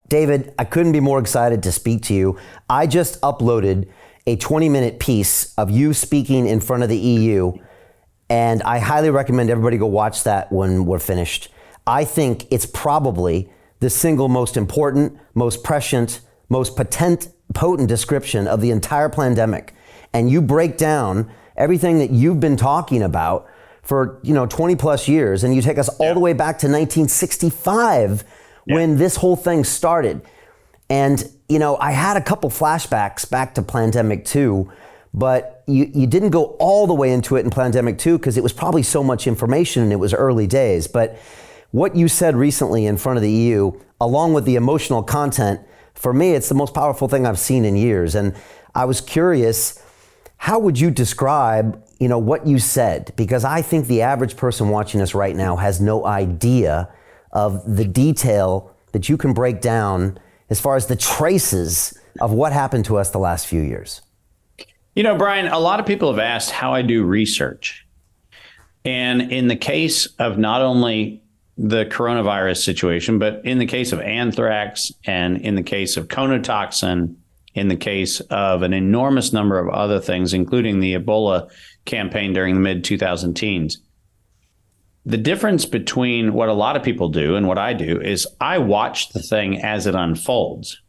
David, I couldn't be more excited to speak to you. I just uploaded a 20-minute piece of you speaking in front of the EU, and I highly recommend everybody go watch that when we're finished. I think it's probably the single most important, most prescient, most potent description of the entire pandemic. And you break down everything that you've been talking about for 20 plus years, and you take us all the way back to 1965 when this whole thing started. And I had a couple flashbacks back to Plandemic 2, but you didn't go all the way into it in Plandemic 2 because it was probably so much information and it was early days. But what you said recently in front of the EU, along with the emotional content, for me, it's the most powerful thing I've seen in years. And I was curious, how would you describe, what you said? Because I think the average person watching us right now has no idea of the detail that you can break down as far as the traces of what happened to us the last few years. Brian, a lot of people have asked how I do research. And in the case of not only the coronavirus situation, but in the case of anthrax and in the case of conotoxin, in the case of an enormous number of other things, including the Ebola campaign during the mid-2010s, the difference between what a lot of people do and what I do is I watch the thing as it unfolds.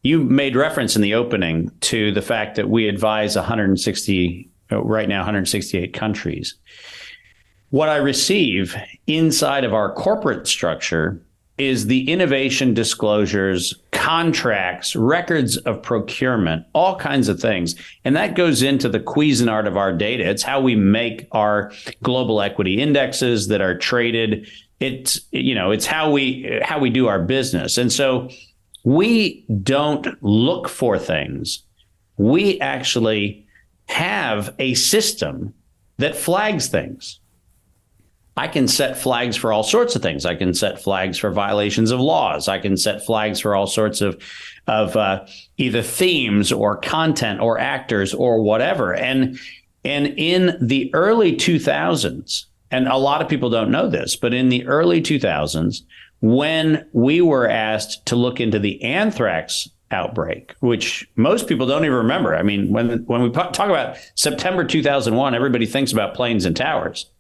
You made reference in the opening to the fact that we advise 168 countries. What I receive inside of our corporate structure is the innovation disclosures, contracts, records of procurement, all kinds of things. And that goes into the Cuisinart of our data. It's how we make our global equity indexes that are traded. It's how we do our business. And so we don't look for things. We actually have a system that flags things. I can set flags for all sorts of things. I can set flags for violations of laws. I can set flags for all sorts of either themes or content or actors or whatever. And in the early 2000s, and a lot of people don't know this, but in the early 2000s, when we were asked to look into the anthrax outbreak, which most people don't even remember. I mean, when we talk about September 2001, everybody thinks about planes and towers.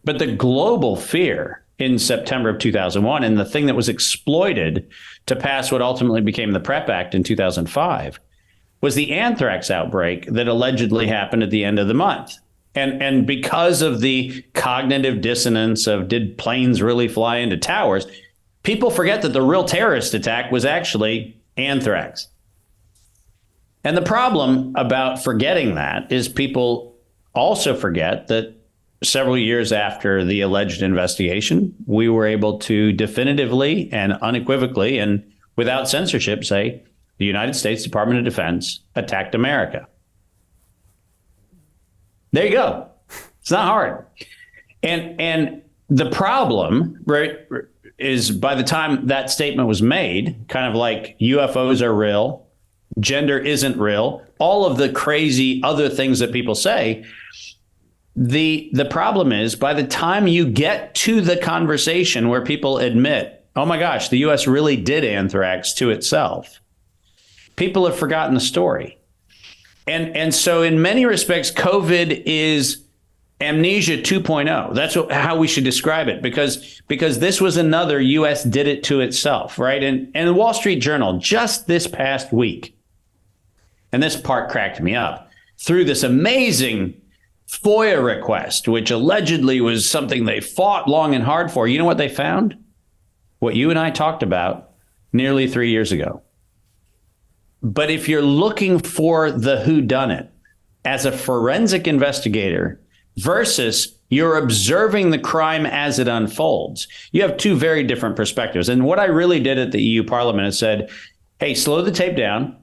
But the global fear in September of 2001, and the thing that was exploited to pass what ultimately became the PrEP Act in 2005, was the anthrax outbreak that allegedly happened at the end of the month. And because of the cognitive dissonance of did planes really fly into towers, people forget that the real terrorist attack was actually anthrax. And the problem about forgetting that is people also forget that several years after the alleged investigation, we were able to definitively and unequivocally and without censorship say the United States Department of Defense attacked America. There you go. It's not hard. And the problem, right, is by the time that statement was made, kind of like UFOs are real, gender isn't real, all of the crazy other things that people say, the problem is by the time you get to the conversation where people admit, oh my gosh, the U.S. really did anthrax to itself, people have forgotten the story. And so in many respects, COVID is amnesia 2.0. That's how we should describe it, because this was another U.S. did it to itself, right? And the Wall Street Journal just this past week, and this part cracked me up, through this amazing FOIA request, which allegedly was something they fought long and hard for. You know what they found? What you and I talked about nearly 3 years ago. But if you're looking for the whodunit as a forensic investigator versus you're observing the crime as it unfolds, you have two very different perspectives. And what I really did at the EU Parliament is said, hey, slow the tape down.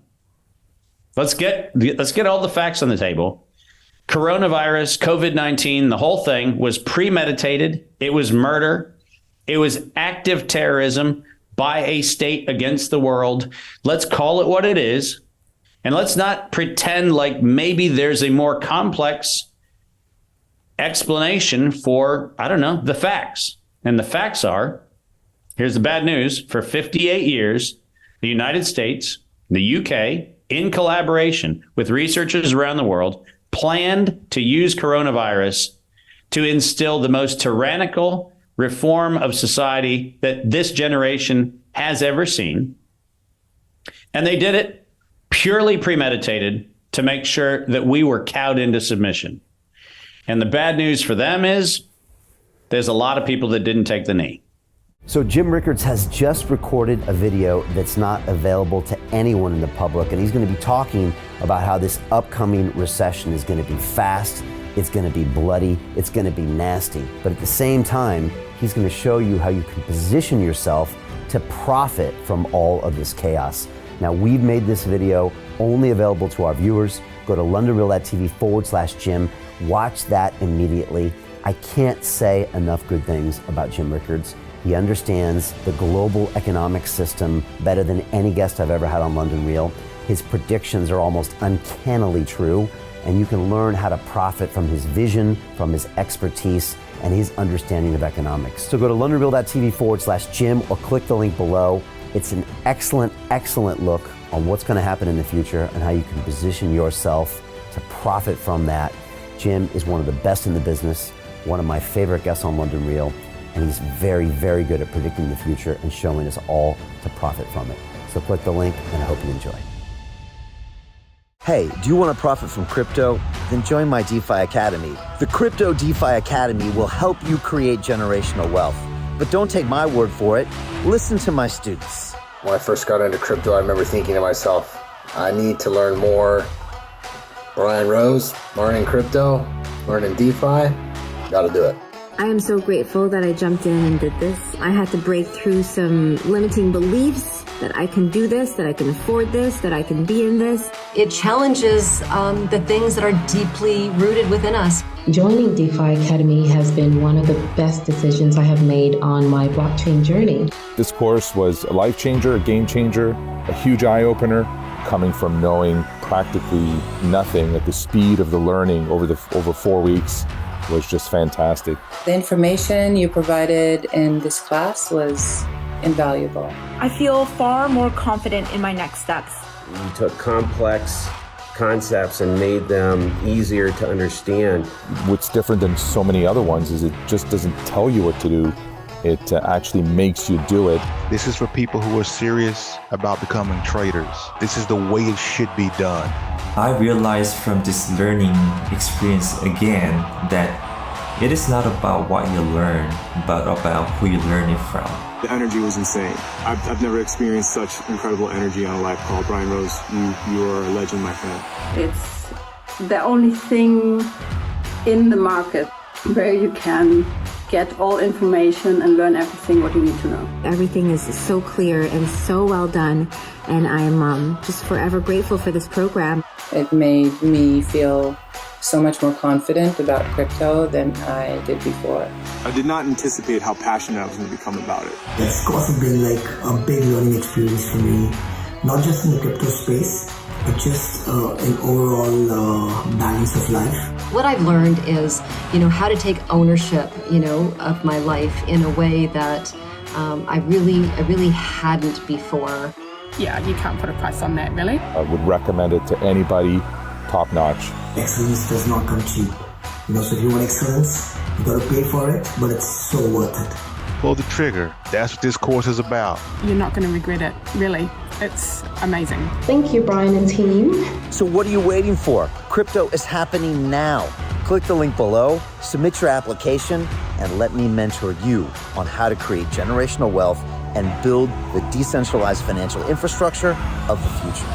Let's get all the facts on the table. Coronavirus, COVID-19, the whole thing was premeditated. It was murder. It was active terrorism by a state against the world. Let's call it what it is. And let's not pretend like maybe there's a more complex explanation for, I don't know, the facts. And the facts are, here's the bad news, for 58 years, the United States, the UK, in collaboration with researchers around the world, planned to use coronavirus to instill the most tyrannical reform of society that this generation has ever seen. And they did it purely premeditated to make sure that we were cowed into submission. And the bad news for them is there's a lot of people that didn't take the knee. So Jim Rickards has just recorded a video that's not available to anyone in the public, and he's going to be talking about how this upcoming recession is going to be fast, it's going to be bloody, it's going to be nasty. But at the same time, he's going to show you how you can position yourself to profit from all of this chaos. Now, we've made this video only available to our viewers. Go to londonreal.tv/Jim. Watch that immediately. I can't say enough good things about Jim Rickards. He understands the global economic system better than any guest I've ever had on London Real. His predictions are almost uncannily true, and you can learn how to profit from his vision, from his expertise, and his understanding of economics. So go to londonreal.tv/Jim or click the link below. It's an excellent, excellent look on what's going to happen in the future and how you can position yourself to profit from that. Jim is one of the best in the business, one of my favorite guests on London Real, and he's very, very good at predicting the future and showing us all to profit from it. So click the link, and I hope you enjoy. Hey, do you want to profit from crypto? Then join my DeFi Academy. The Crypto DeFi Academy will help you create generational wealth. But don't take my word for it. Listen to my students. When I first got into crypto, I remember thinking to myself, I need to learn more. Brian Rose, learning crypto, learning DeFi, gotta do it. I am so grateful that I jumped in and did this. I had to break through some limiting beliefs that I can do this, that I can afford this, that I can be in this. It challenges the things that are deeply rooted within us. Joining DeFi Academy has been one of the best decisions I have made on my blockchain journey. This course was a life changer, a game changer, a huge eye-opener, coming from knowing practically nothing at the speed of the learning over 4 weeks was just fantastic. The information you provided in this class was invaluable. I feel far more confident in my next steps. You took complex concepts and made them easier to understand. What's different than so many other ones is it just doesn't tell you what to do. It actually makes you do it. This is for people who are serious about becoming traders. This is the way it should be done. I realized from this learning experience again that it is not about what you learn, but about who you learn it from. The energy was insane. I've never experienced such incredible energy on a live call. Brian Rose, you are a legend, my friend. It's the only thing in the market where you can get all information and learn everything what you need to know. Everything is so clear and so well done, and I'm just forever grateful for this program. It made me feel so much more confident about crypto than I did before. I did not anticipate how passionate I was going to become about it. It's also been like a big learning experience for me, not just in the crypto space, but just an overall balance of life. What I've learned is, how to take ownership, of my life in a way that I really hadn't before. Yeah, you can't put a price on that, really. I would recommend it to anybody, top notch. Excellence does not come cheap. So if you want excellence, you gotta pay for it, but it's so worth it. Pull the trigger. That's what this course is about. You're not going to regret it, really. It's amazing. Thank you, Brian and team. So what are you waiting for? Crypto is happening now. Click the link below, submit your application, and let me mentor you on how to create generational wealth and build the decentralized financial infrastructure of the future.